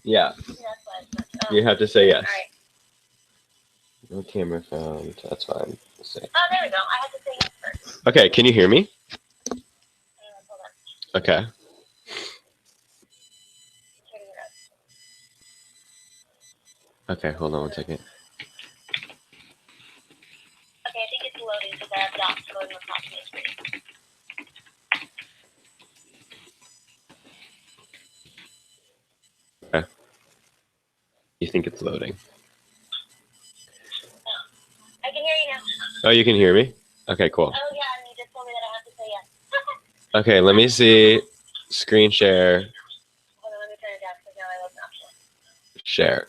Yeah. You have to say yes. No camera found. That's fine. Oh, there we go. I had to say yes first. Okay, can you hear me? Okay. Okay, hold on one second. Okay, I think it's loading because I have dots loading across my screen. Okay. You think it's loading? I can hear you now. Oh, you can hear me? Okay, cool. Oh, yeah, and you just told me that I have to say yes. Okay, let me see. Screen share. Hold on, let me turn it down because now I love an option. Share.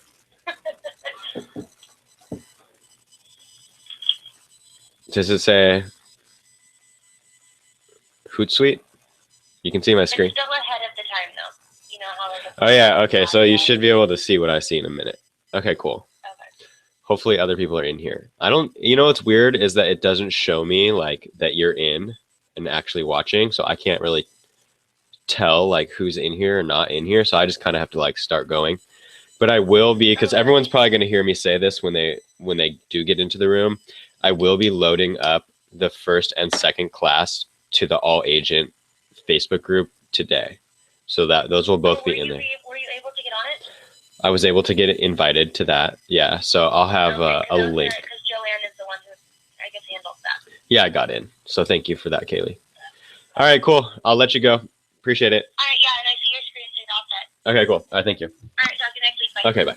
Does it say Hootsuite? You can see my screen. It's still ahead of the time, though. You know how like Oh, yeah. Okay, so you should be able to see what I see in a minute. Okay, cool. Okay. Hopefully other people are in here. You know what's weird is that it doesn't show me like that you're in and actually watching, so I can't really tell like who's in here or not in here, so I just kind of have to like start going. But I will be, because everyone's probably going to hear me say this when they do get into the room, I will be loading up the first and second class to the all agent Facebook group today, so that those will both be in there. Were you able to get on it? I was able to get invited to that. Yeah, so I'll have a link. Because Joanne is the one who, I guess, handles that. Yeah, I got in. So thank you for that, Kaylee. All right, cool. I'll let you go. Appreciate it. All right, yeah, and I see your screen is all set. Okay, cool. All right, thank you. All right, talk to you next week. Bye. Okay, bye.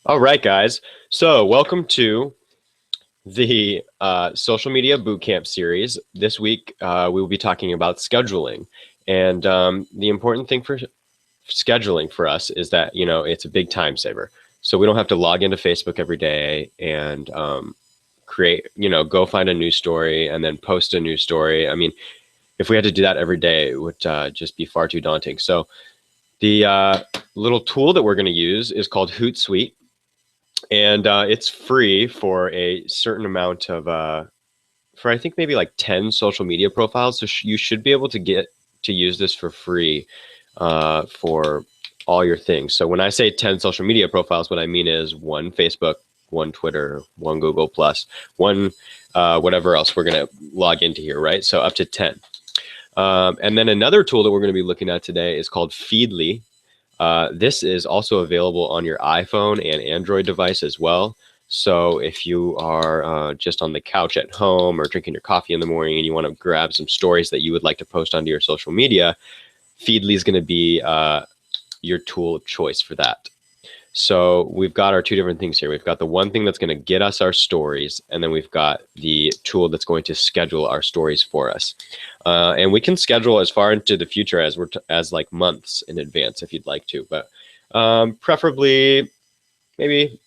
All right, guys. So welcome to the social media bootcamp series. This week, we will be talking about scheduling. And the important thing for scheduling for us is that, you know, it's a big time saver. So we don't have to log into Facebook every day and create, you know, go find a news story and then post a news story. I mean, if we had to do that every day, it would just be far too daunting. So the little tool that we're going to use is called Hootsuite. And it's free for a certain amount of, for I think maybe like 10 social media profiles. So you should be able to get to use this for free for all your things. So when I say 10 social media profiles, what I mean is one Facebook, one Twitter, one Google Plus, one whatever else we're going to log into here, right? So up to 10. And then another tool that we're going to be looking at today is called Feedly. This is also available on your iPhone and Android device as well. So if you are just on the couch at home or drinking your coffee in the morning and you want to grab some stories that you would like to post onto your social media, Feedly is going to be your tool of choice for that. So we've got our two different things here. We've got the one thing that's going to get us our stories, and then we've got the tool that's going to schedule our stories for us. And we can schedule as far into the future as as like months in advance if you'd like to, but preferably maybe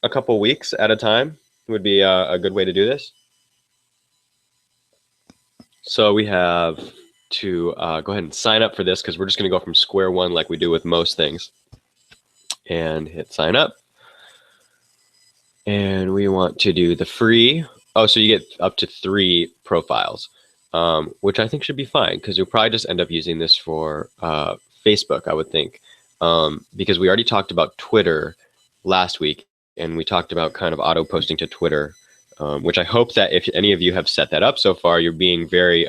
a couple weeks at a time would be a good way to do this. So we have to go ahead and sign up for this because we're just going to go from square one like we do with most things. And hit sign up. And we want to do the free. Oh, so you get up to 3 profiles, which I think should be fine because you'll probably just end up using this for Facebook, I would think, because we already talked about Twitter last week, and we talked about kind of auto posting to Twitter, which I hope that if any of you have set that up so far, you're being very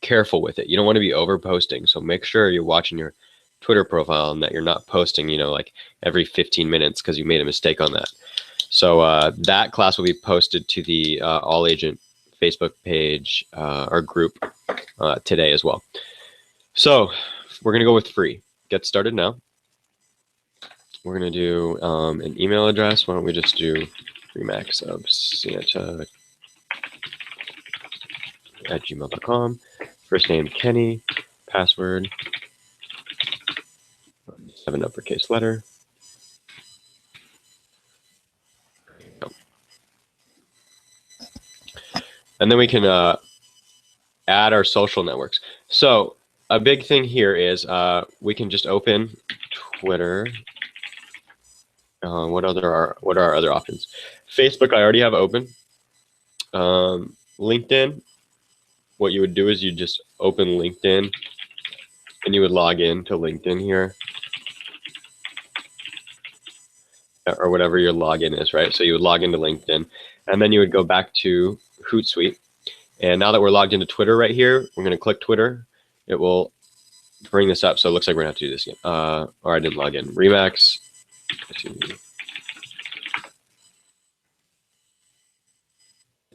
careful with it. You don't want to be over posting, so make sure you're watching your Twitter profile and that you're not posting, you know, like every 15 minutes because you made a mistake on that. So that class will be posted to the All Agent Facebook page or group today as well. So we're going to go with free. Get started now. We're going to do an email address. Why don't we just do remaxofsieta@gmail.com. First name Kenny. Password. 7 uppercase letter. And then we can add our social networks. So a big thing here is we can just open Twitter. What are our other options? Facebook, I already have open. LinkedIn, what you would do is you just open LinkedIn and you would log in to LinkedIn here, or whatever your login is, right? So you would log into LinkedIn, and then you would go back to Hootsuite. And now that we're logged into Twitter right here, we're going to click Twitter. It will bring this up. So it looks like we're going to have to do this again. Or I didn't log in. Remax.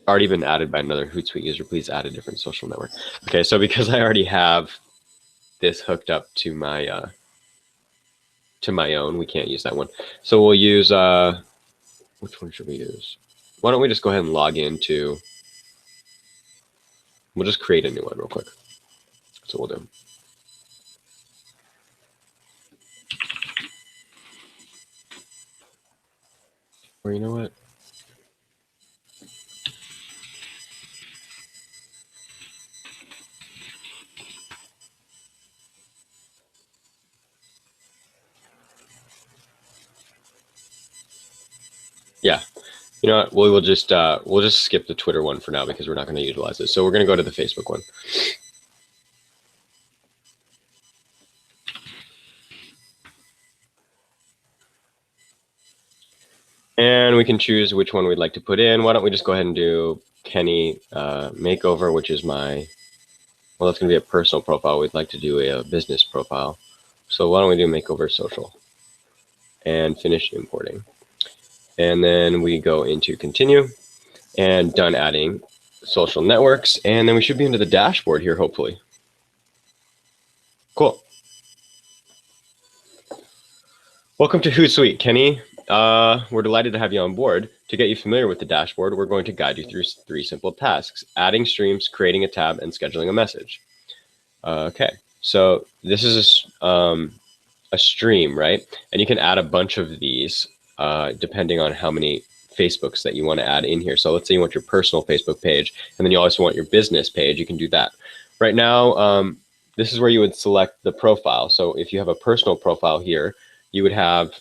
Already been added by another Hootsuite user. Please add a different social network. Okay, so because I already have this hooked up to my own, we can't use that one. So we'll use which one should we use? Why don't we just go ahead and log into? We'll just create a new one real quick. That's what we'll do. Or you know what? Yeah, you know what? We'll just skip the Twitter one for now because we're not going to utilize it. So we're going to go to the Facebook one. And we can choose which one we'd like to put in. Why don't we just go ahead and do Kenny Makeover, which is my, well, that's going to be a personal profile. We'd like to do a business profile. So why don't we do Makeover Social and finish importing. And then we go into continue and done adding social networks. And then we should be into the dashboard here, hopefully. Cool. Welcome to Hootsuite, Kenny. We're delighted to have you on board. To get you familiar with the dashboard, we're going to guide you through 3 simple tasks: adding streams, creating a tab, and scheduling a message. Okay, so this is a stream, right? And you can add a bunch of these depending on how many Facebooks that you want to add in here. So let's say you want your personal Facebook page, and then you also want your business page, you can do that. Right now, this is where you would select the profile. So if you have a personal profile here, you would have,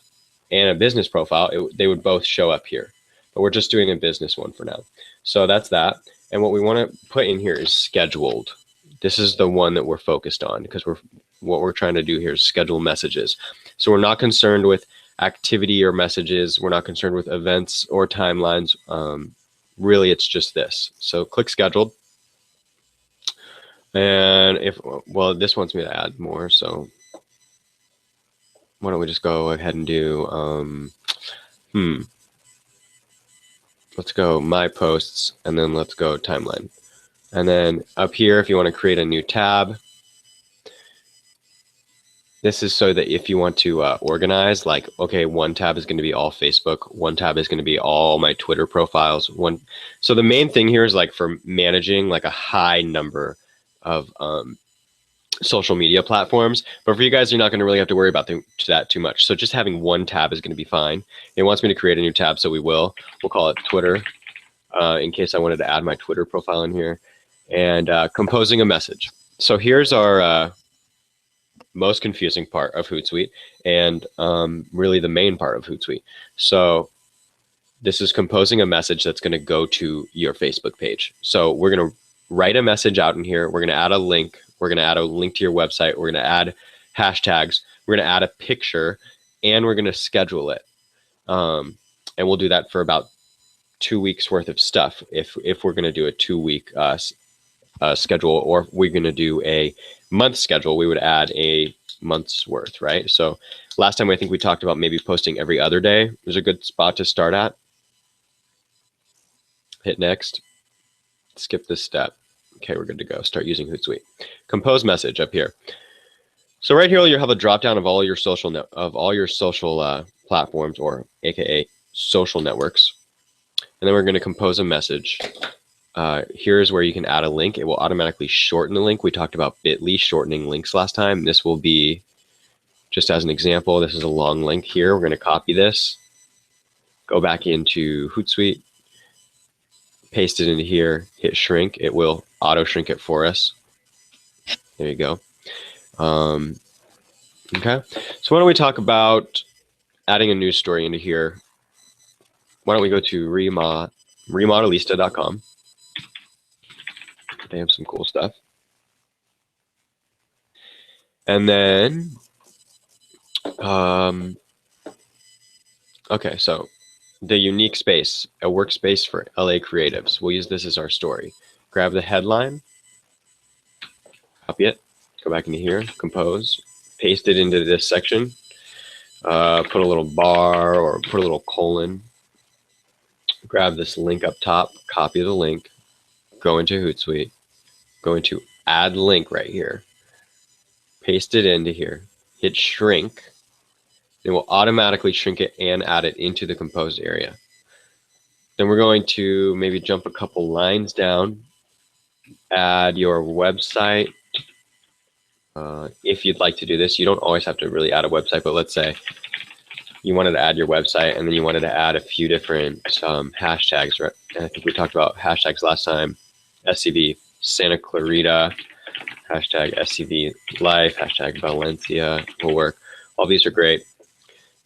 and a business profile, they would both show up here. But we're just doing a business one for now. So that's that. And what we want to put in here is scheduled. This is the one that we're focused on because what we're trying to do here is schedule messages. So we're not concerned with activity or messages. We're not concerned with events or timelines. Really, it's just this. So click scheduled. And well, this wants me to add more. So why don't we just go ahead and do, let's go my posts, and then let's go timeline. And then up here, if you want to create a new tab, this is so that if you want to organize, like, okay, one tab is going to be all Facebook, one tab is going to be all my Twitter profiles. So the main thing here is like for managing like a high number of social media platforms. But for you guys, you're not going to really have to worry about that too much. So just having one tab is going to be fine. It wants me to create a new tab, so we'll call it Twitter in case I wanted to add my Twitter profile in here. And composing a message. So here's our most confusing part of Hootsuite, and really the main part of Hootsuite. So this is composing a message that's going to go to your Facebook page. So we're going to write a message out in here. We're going to add a link. We're going to add a link to your website. We're going to add hashtags. We're going to add a picture, and we're going to schedule it. And we'll do that for about 2 weeks worth of stuff if we're going to do a 2-week schedule, or if we're going to do a month schedule, we would add a month's worth, right? So last time I think we talked about maybe posting every other day. There's a good spot to start at. Hit next. Skip this step. Okay, we're good to go. Start using Hootsuite. Compose message up here. So right here, you'll have a drop down of all your social platforms, or AKA social networks. And then we're going to compose a message. Here's where you can add a link. It will automatically shorten the link. We talked about Bitly shortening links last time. This will be, just as an example, this is a long link here. We're going to copy this, go back into Hootsuite, paste it into here, hit shrink. It will auto shrink it for us. There you go. Okay, so why don't we talk about adding a news story into here? Why don't we go to remodelista.com. They have some cool stuff. And then, okay, so the unique space, a workspace for LA creatives. We'll use this as our story. Grab the headline, copy it, go back into here, compose, paste it into this section, put a little bar or put a little colon, grab this link up top, copy the link, go into Hootsuite, go into add link right here, paste it into here, hit shrink. It will automatically shrink it and add it into the composed area. Then we're going to maybe jump a couple lines down, add your website. If you'd like to do this, you don't always have to really add a website, but let's say you wanted to add your website and then you wanted to add a few different hashtags, right? And I think we talked about hashtags last time. SCV Santa Clarita, hashtag SCV Life, hashtag Valencia will work. All these are great.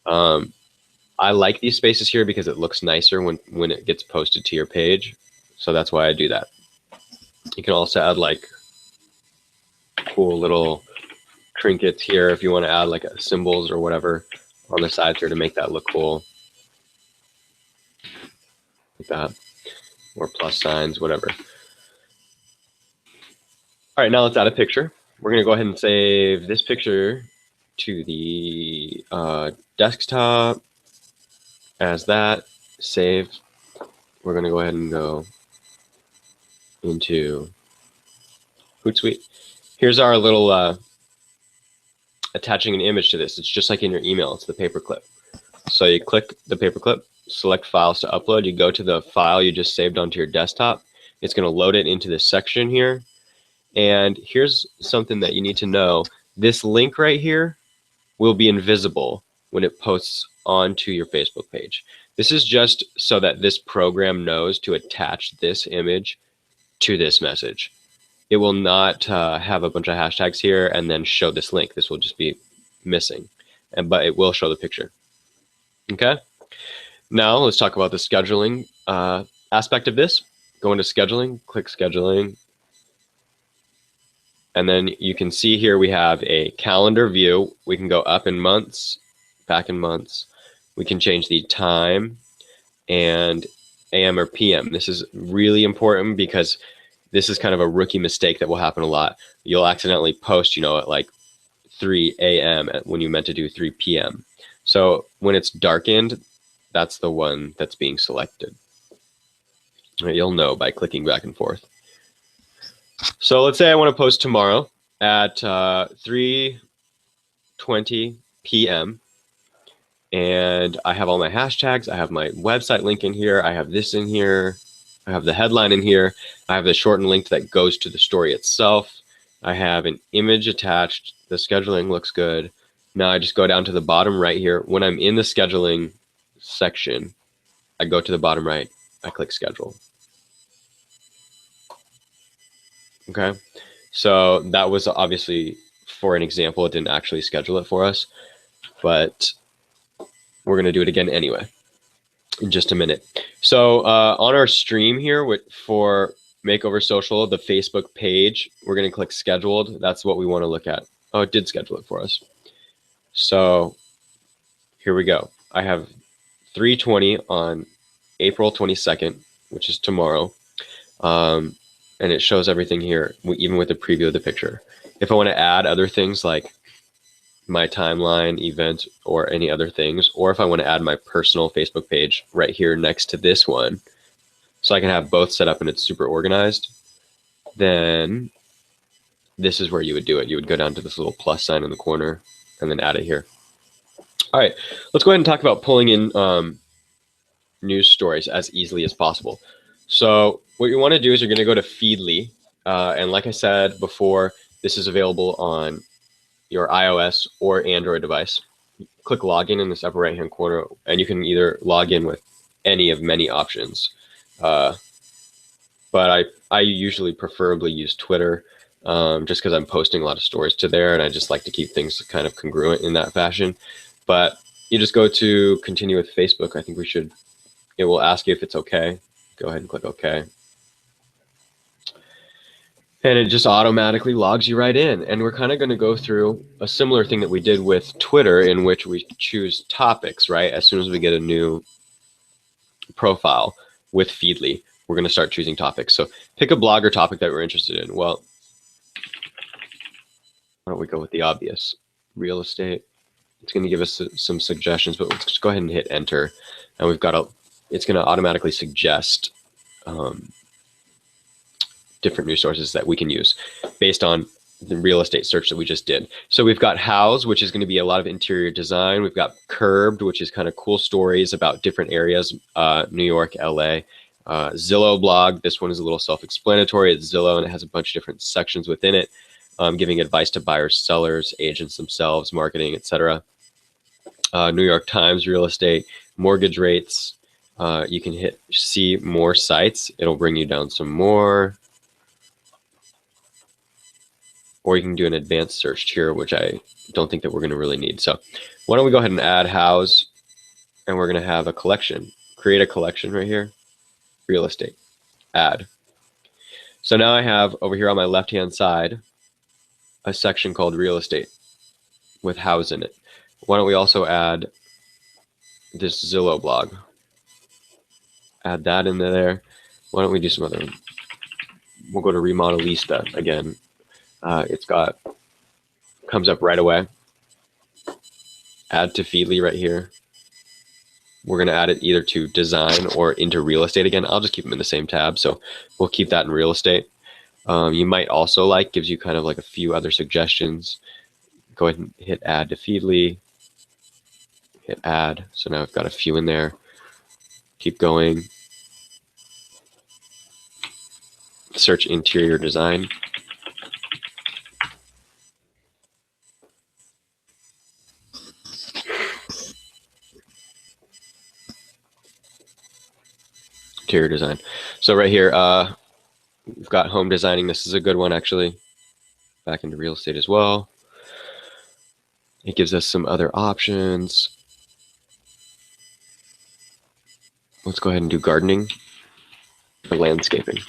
I like these spaces here because it looks nicer when it gets posted to your page. So that's why I do that. You can also add like cool little trinkets here if you want to add like symbols or whatever on the sides here to make that look cool. Like that. Or plus signs, whatever. All right, now let's add a picture. We're going to go ahead and save this picture to the desktop as that. Save. We're going to go ahead and go into Hootsuite. Here's our little attaching an image to this. It's just like in your email. It's the paperclip. So you click the paperclip, select files to upload. You go to the file you just saved onto your desktop. It's going to load it into this section here. And here's something that you need to know. This link right here will be invisible when it posts onto your Facebook page. This is just so that this program knows to attach this image to this message. It will not have a bunch of hashtags here and then show this link. This will just be missing, but it will show the picture. Okay. Now let's talk about the scheduling aspect of this. Go into scheduling, click scheduling. And then you can see here we have a calendar view. We can go up in months, back in months. We can change the time and AM or PM. This is really important because this is kind of a rookie mistake that will happen a lot. You'll accidentally post, you know, at like 3 a.m. when you meant to do 3 p.m. So when it's darkened, that's the one that's being selected. You'll know by clicking back and forth. So let's say I want to post tomorrow at 3:20 p.m. and I have all my hashtags. I have my website link in here. I have this in here. I have the headline in here. I have the shortened link that goes to the story itself. I have an image attached. The scheduling looks good. Now I just go down to the bottom right here. When I'm in the scheduling section, I go to the bottom right. I click schedule. Okay, so that was obviously for an example. It didn't actually schedule it for us, but we're going to do it again anyway in just a minute. So on our stream here for Makeover Social, the Facebook page, we're going to click scheduled. That's what we want to look at. Oh, it did schedule it for us. So here we go. I have 3:20 on April 22nd, which is tomorrow. And it shows everything here, even with the preview of the picture. If I want to add other things like my timeline, event, or any other things, or if I want to add my personal Facebook page right here next to this one, so I can have both set up and it's super organized, then this is where you would do it. You would go down to this little plus sign in the corner and then add it here. All right, let's go ahead and talk about pulling in news stories as easily as possible. So what you want to do is you're going to go to Feedly. And like I said before, this is available on your iOS or Android device. Click login in this upper right-hand corner, and you can either log in with any of many options. But I usually preferably use Twitter just because I'm posting a lot of stories to there, and I just like to keep things kind of congruent in that fashion. But you just go to continue with Facebook. I think it will ask you if it's okay. Go ahead and click OK. And it just automatically logs you right in. And we're kind of going to go through a similar thing that we did with Twitter, in which we choose topics, right? As soon as we get a new profile with Feedly, we're going to start choosing topics. So pick a blog or topic that we're interested in. Well, why don't we go with the obvious? Real estate. It's going to give us some suggestions, but let's just go ahead and hit enter. And we've got it's going to automatically suggest different news sources that we can use based on the real estate search that we just did. So we've got Houzz, which is going to be a lot of interior design. We've got Curbed, which is kind of cool stories about different areas, New York, LA. Zillow blog, this one is a little self-explanatory. It's Zillow and it has a bunch of different sections within it, giving advice to buyers, sellers, agents themselves, marketing, etc. New York Times real estate, mortgage rates. You can hit see more sites. It'll bring you down some more. Or you can do an advanced search here, which I don't think that we're going to really need. So why don't we go ahead and add Houzz, and we're going to have a collection. Create a collection right here, real estate, add. So now I have over here on my left-hand side a section called real estate with Houzz in it. Why don't we also add this Zillow blog? Add that into there. Why don't we do some other? We'll go to Remodelista again. It's comes up right away. Add to Feedly right here. We're going to add it either to design or into real estate again. I'll just keep them in the same tab. So we'll keep that in real estate. You might also gives you kind of like a few other suggestions. Go ahead and hit add to Feedly. Hit add. So now I've got a few in there. Keep going. Search interior design. Interior design. So right here, we've got home designing. This is a good one, actually. Back into real estate as well. It gives us some other options. Let's go ahead and do gardening or landscaping.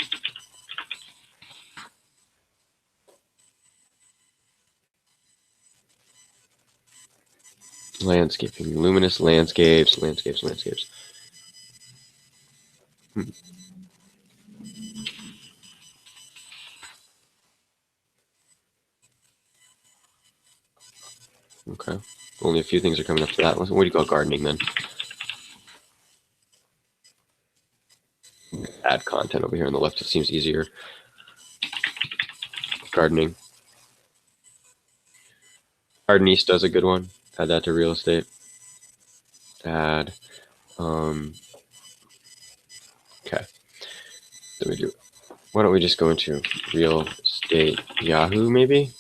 Landscaping, luminous landscapes, landscapes. Okay, only a few things are coming up to that. What do you call gardening then? Add content over here on the left. It seems easier. Gardening. Gardenista is a good one. Add that to real estate. Add. Okay. Then we do. Why don't we just go into real estate Yahoo maybe?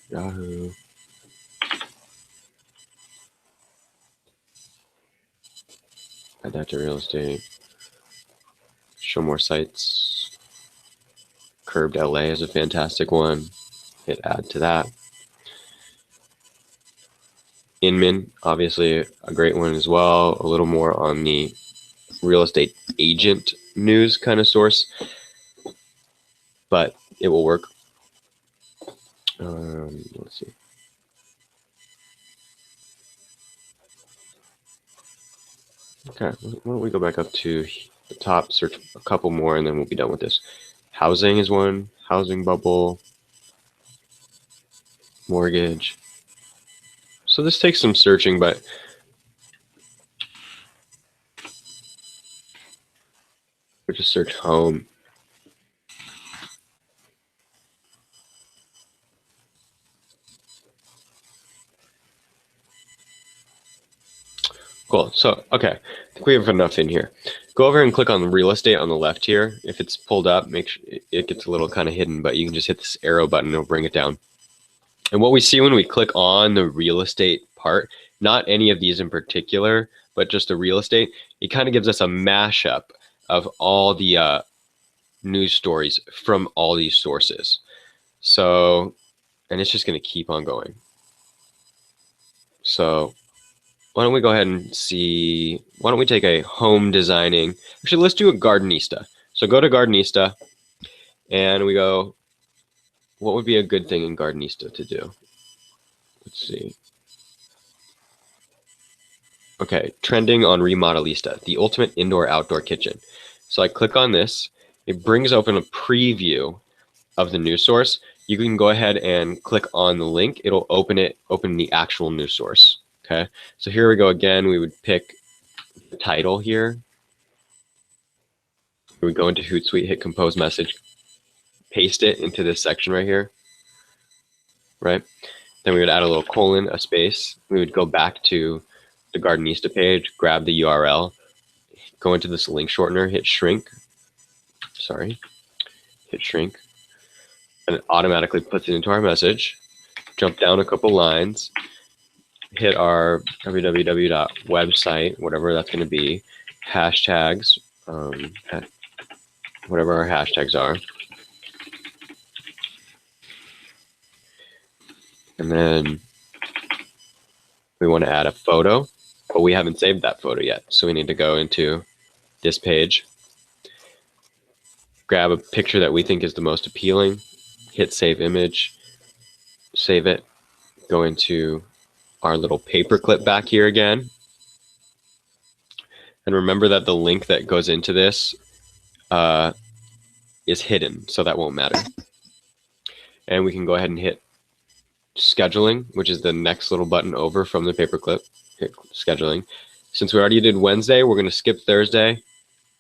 Yahoo. Add that to real estate. Show more sites. Curbed LA is a fantastic one. Hit add to that. Inman, obviously a great one as well. A little more on the real estate agent news kind of source, but it will work. Let's see. Okay, why don't we go back up to the top, search a couple more, and then we'll be done with this. Housing is one. Housing bubble. Mortgage. So this takes some searching, but we'll just search home. Cool. So, okay, I think we have enough in here. Go over and click on the real estate on the left here. If it's pulled up, make sure it gets a little kind of hidden, but you can just hit this arrow button and it'll bring it down. And what we see when we click on the real estate part, not any of these in particular, but just the real estate, it kind of gives us a mashup of all the news stories from all these sources. So, and it's just going to keep on going. So why don't we go ahead and see, why don't we take a home designing, actually let's do a Gardenista. So go to Gardenista and we go, what would be a good thing in Gardenista to do? Let's see. Okay, trending on Remodelista, the ultimate indoor-outdoor kitchen. So I click on this. It brings open a preview of the news source. You can go ahead and click on the link. It'll open the actual news source. Okay, so here we go again. We would pick the title here. We would go into Hootsuite, hit compose message, paste it into this section right here, right? Then we would add a little colon, a space. We would go back to the Gardenista page, grab the URL, go into this link shortener, hit shrink, and it automatically puts it into our message. Jump down a couple lines, hit our www.website, whatever that's going to be, hashtags, whatever our hashtags are. And then we want to add a photo, but we haven't saved that photo yet. So we need to go into this page, grab a picture that we think is the most appealing, hit save image, save it, go into our little paperclip back here again. And remember that the link that goes into this is hidden, so that won't matter. And we can go ahead and hit scheduling, which is the next little button over from the paperclip. Hit scheduling. Since we already did Wednesday, we're going to skip Thursday.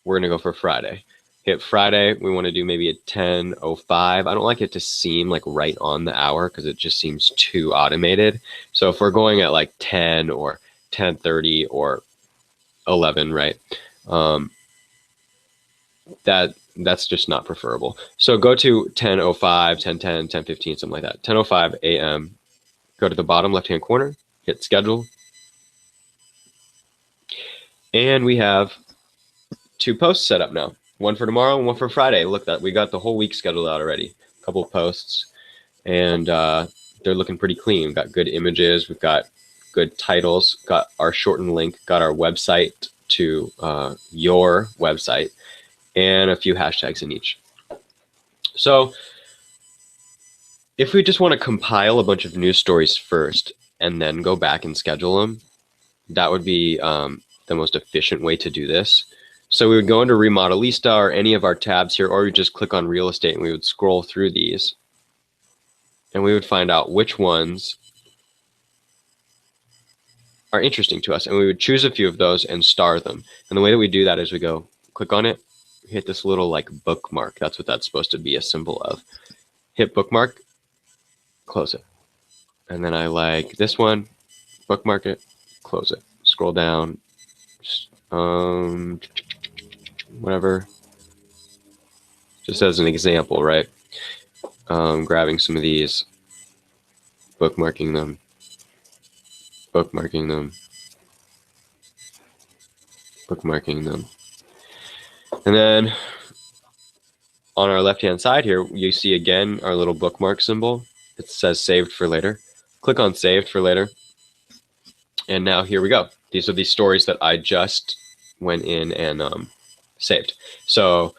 We're going to go for Friday. Hit Friday. We want to do maybe at 10:05. I don't like it to seem like right on the hour because it just seems too automated. So if we're going at like 10 or 10:30 or 11, right? That's just not preferable. So go to 10:05, 10:10, 10:15, something like that. 10:05 a.m. Go to the bottom left-hand corner, hit schedule. And we have 2 posts set up now. One for tomorrow and one for Friday. Look, that we got the whole week scheduled out already. A couple of posts, and they're looking pretty clean. We've got good images. We've got good titles. Got our shortened link. Got our website to your website, and a few hashtags in each. So if we just want to compile a bunch of news stories first and then go back and schedule them, that would be the most efficient way to do this. So we would go into Remodelista or any of our tabs here, or we just click on real estate and we would scroll through these. And we would find out which ones are interesting to us. And we would choose a few of those and star them. And the way that we do that is we go click on it, hit this little like bookmark. That's what that's supposed to be a symbol of. Hit bookmark, close it. And then I like this one, bookmark it, close it. Scroll down, whatever. Just as an example, right? Grabbing some of these, bookmarking them, bookmarking them, bookmarking them. And then on our left-hand side here, you see again our little bookmark symbol. It says saved for later. Click on saved for later. And now here we go. These are the stories that I just went in and saved. So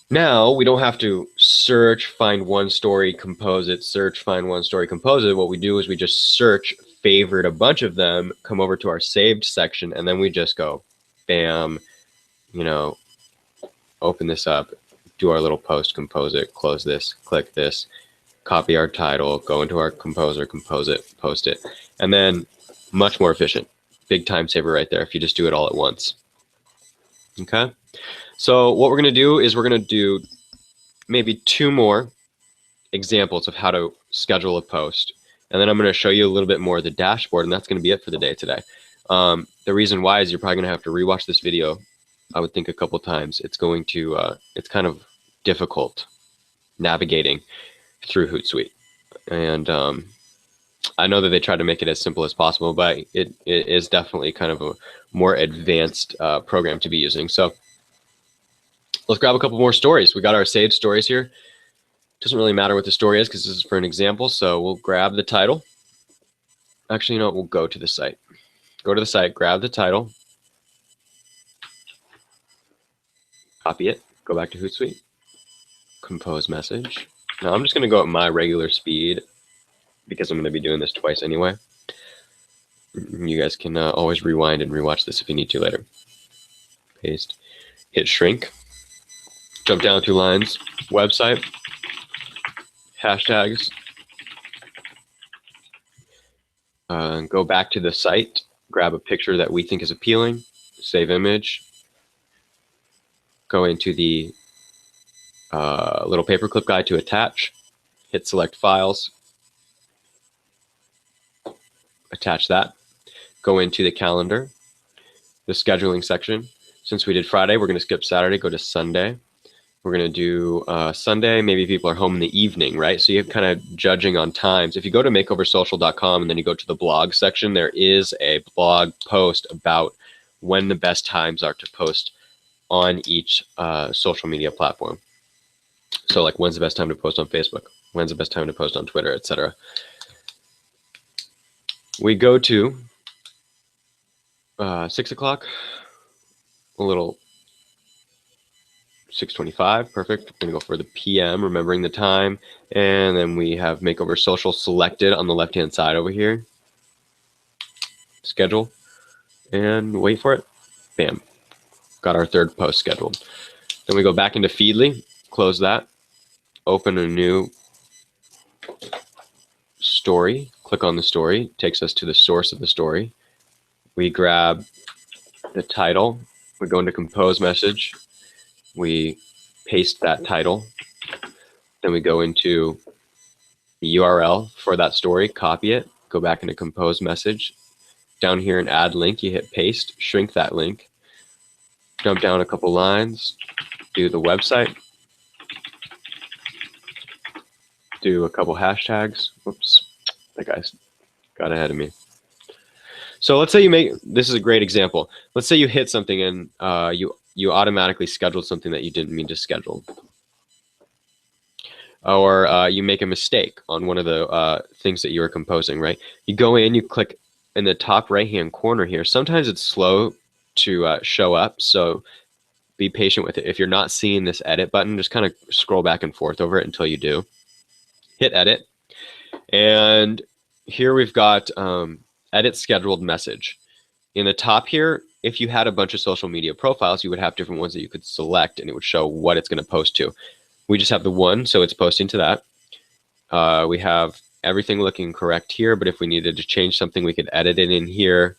now we don't have to search, find one story, compose it, search, find one story, compose it. What we do is we just search, favorite a bunch of them, come over to our saved section, and then we just go, bam, you know, open this up, do our little post, compose it, close this, click this, copy our title, go into our composer, compose it, post it, and then much more efficient. Big time saver right there if you just do it all at once. Okay, so what we're going to do is we're going to do maybe 2 more examples of how to schedule a post, and then I'm going to show you a little bit more of the dashboard, and that's going to be it for the day today. The reason why is you're probably going to have to rewatch this video, I would think, a couple times. It's going to it's kind of difficult navigating through Hootsuite, and I know that they try to make it as simple as possible, but it is definitely kind of a more advanced program to be using. So let's grab a couple more stories. We got our saved stories here. Doesn't really matter what the story is because this is for an example. So we'll grab the title. Actually, you know what? We'll go to the site. Go to the site, grab the title, copy it, go back to Hootsuite, compose message. Now I'm just going to go at my regular speed because I'm going to be doing this twice anyway. You guys can always rewind and rewatch this if you need to later. Paste, hit shrink, jump down 2 lines, website, hashtags, go back to the site, grab a picture that we think is appealing, save image, go into the little paperclip guide to attach, hit select files, attach that, go into the calendar, the scheduling section. Since we did Friday, we're going to skip Saturday, go to Sunday. We're going to do Sunday. Maybe people are home in the evening, right? So you're kind of judging on times. If you go to makeoversocial.com and then you go to the blog section, there is a blog post about when the best times are to post on each social media platform. So like when's the best time to post on Facebook? When's the best time to post on Twitter, etc. We go to 6 o'clock, a little 6:25, perfect. We're gonna go for the PM, remembering the time, and then we have Makeover Social selected on the left-hand side over here. Schedule, and wait for it. Bam, got our 3rd post scheduled. Then we go back into Feedly, close that, open a new story, click on the story, takes us to the source of the story. We grab the title, we go into compose message, we paste that title, then we go into the URL for that story, copy it, go back into compose message. Down here in add link, you hit paste, shrink that link, jump down a couple lines, do the website, do a couple hashtags. Whoops, that guy's got ahead of me. So let's say you make, this is a great example. Let's say you hit something and you automatically scheduled something that you didn't mean to schedule. Or you make a mistake on one of the things that you were composing, right? You go in, you click in the top right-hand corner here. Sometimes it's slow to show up, so be patient with it. If you're not seeing this edit button, just kind of scroll back and forth over it until you do. Hit edit. And here we've got edit scheduled message. In the top here, if you had a bunch of social media profiles, you would have different ones that you could select and it would show what it's going to post to. We just have the one, so it's posting to that. We have everything looking correct here, but if we needed to change something, we could edit it in here.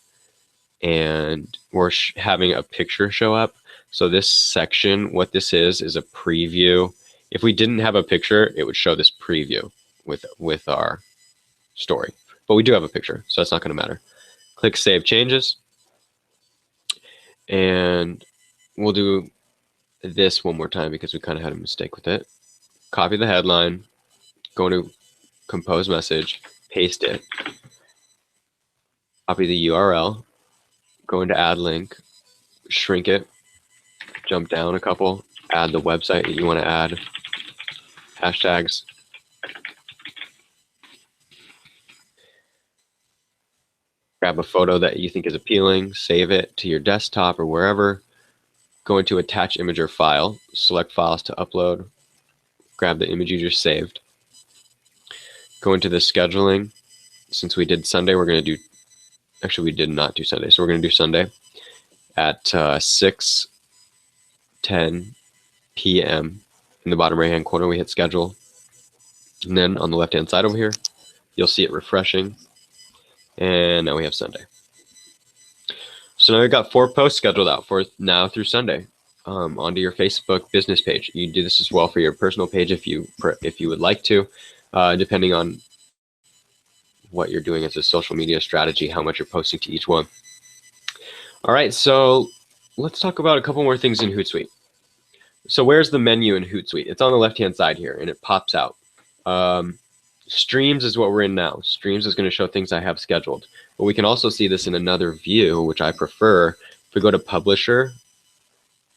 And we're having a picture show up. So this section, what this is a preview. If we didn't have a picture, it would show this preview with our story. But we do have a picture, so that's not going to matter. Click Save Changes. And we'll do this one more time because we kind of had a mistake with it. Copy the headline, go into Compose Message, paste it, copy the URL, go into Add Link, shrink it, jump down a couple, add the website that you want to add, hashtags, grab a photo that you think is appealing, save it to your desktop or wherever, go into Attach Image or File, select Files to upload, grab the image you just saved, go into the scheduling. Since we did Sunday, we're going to do, actually we did not do Sunday, so we're going to do Sunday at 6:10 p.m. In the bottom right hand corner, we hit schedule. And then on the left hand side over here, you'll see it refreshing. And now we have Sunday. So now we've got 4 posts scheduled out for now through Sunday onto your Facebook business page. You do this as well for your personal page if you would like to, depending on what you're doing as a social media strategy, how much you're posting to each one. All right, so let's talk about a couple more things in Hootsuite. So where's the menu in Hootsuite? It's on the left-hand side here, and it pops out. Streams is what we're in now. Streams is going to show things I have scheduled. But we can also see this in another view, which I prefer. If we go to Publisher,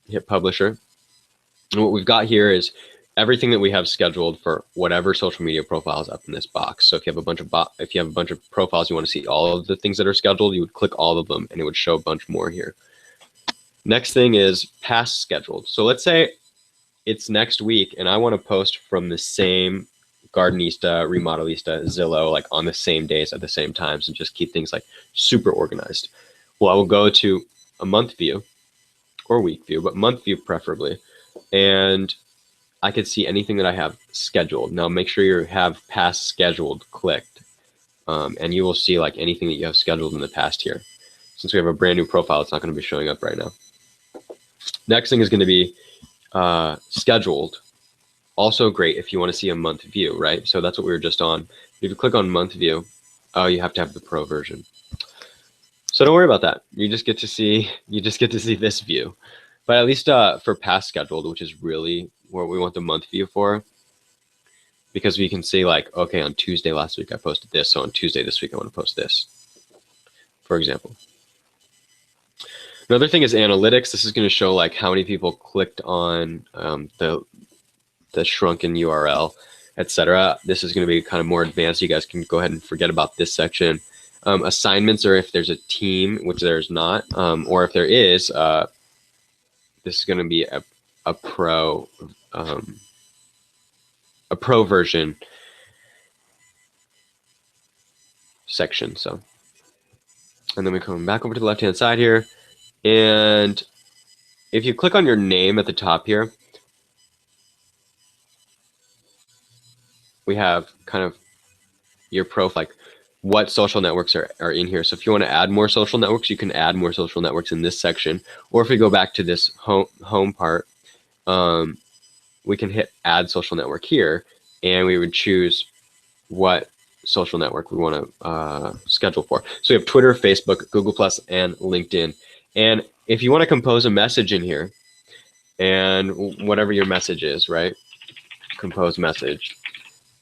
hit Publisher, and what we've got here is everything that we have scheduled for whatever social media profile is up in this box. So if you have a bunch of profiles, you want to see all of the things that are scheduled, you would click all of them, and it would show a bunch more here. Next thing is past scheduled. So let's say it's next week and I want to post from the same Gardenista, Remodelista, Zillow, like on the same days at the same times and just keep things like super organized. Well, I will go to a month view or week view, but month view preferably. And I could see anything that I have scheduled. Now make sure you have past scheduled clicked. And you will see like anything that you have scheduled in the past here. Since we have a brand new profile, it's not going to be showing up right now. Next thing is going to be scheduled. Also great if you want to see a month view, right? So that's what we were just on. If you click on month view, oh, you have to have the pro version. So don't worry about that. You just get to see this view. But at least for past scheduled, which is really what we want the month view for, because we can see like, okay, on Tuesday last week I posted this, so on Tuesday this week I want to post this, for example. Another thing is analytics. This is going to show like how many people clicked on the shrunken URL, etc. This is going to be kind of more advanced. You guys can go ahead and forget about this section. Assignments, or if there's a team, which there's not, or if there is, this is going to be a pro version section. So, and then we come back over to the left hand side here, and if you click on your name at the top here, we have kind of your profile, like what social networks are in here. So if you want to add more social networks, you can add more social networks in this section. Or if we go back to this home part, we can hit add social network here, and we would choose what social network we want to schedule for. So we have Twitter, Facebook, Google+, and LinkedIn. And if you want to compose a message in here, and whatever your message is, right? Compose message.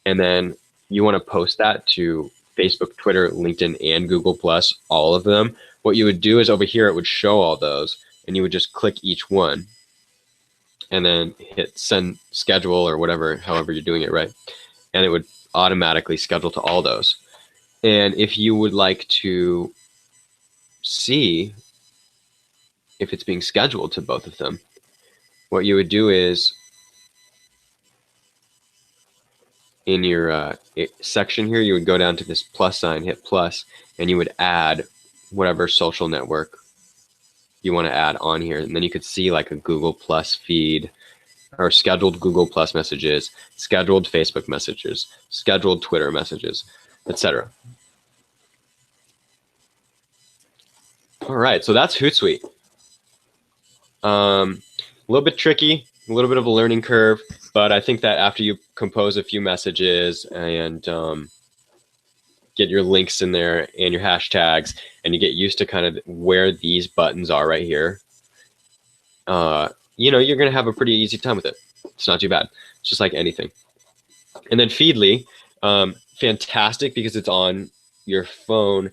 And then you want to post that to Facebook, Twitter, LinkedIn, and Google+, all of them. What you would do is over here, it would show all those, and you would just click each one and then hit send schedule or whatever, however you're doing it, right? And it would automatically schedule to all those. And if you would like to see if it's being scheduled to both of them, what you would do is in your section here, you would go down to this plus sign, hit plus, and you would add whatever social network you want to add on here. And then you could see like a Google Plus feed, or scheduled Google Plus messages, scheduled Facebook messages, scheduled Twitter messages, etc. All right, so that's Hootsuite. A little bit tricky, a little bit of a learning curve, but I think that after you compose a few messages and get your links in there and your hashtags, and you get used to kind of where these buttons are right here, you know, you're going to have a pretty easy time with it. It's not too bad. It's just like anything. And then Feedly, fantastic because it's on your phone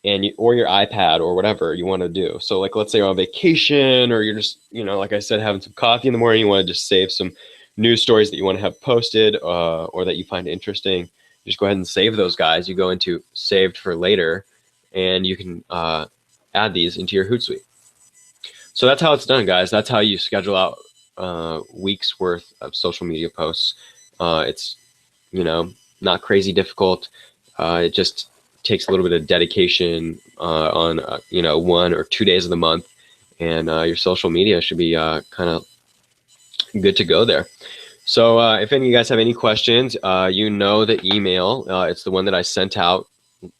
and or your iPad or whatever you want to do. So like, let's say you're on vacation, or you're just, you know, like I said, having some coffee in the morning, you want to just save some news stories that you want to have posted or that you find interesting. Just go ahead and save those guys. You go into saved for later, and you can add these into your Hootsuite. So that's how it's done, guys. That's how you schedule out weeks worth of social media posts. It's, you know, not crazy difficult. It just takes a little bit of dedication on, you know, 1 or 2 days of the month, and your social media should be kind of good to go there. So if any of you guys have any questions, you know the email. It's the one that I sent out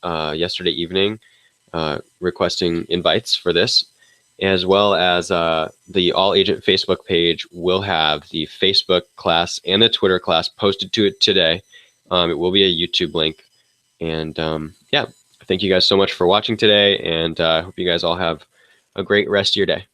yesterday evening requesting invites for this, as well as the All Agent Facebook page will have the Facebook class and the Twitter class posted to it today. It will be a YouTube link. And yeah, thank you guys so much for watching today, and I hope you guys all have a great rest of your day.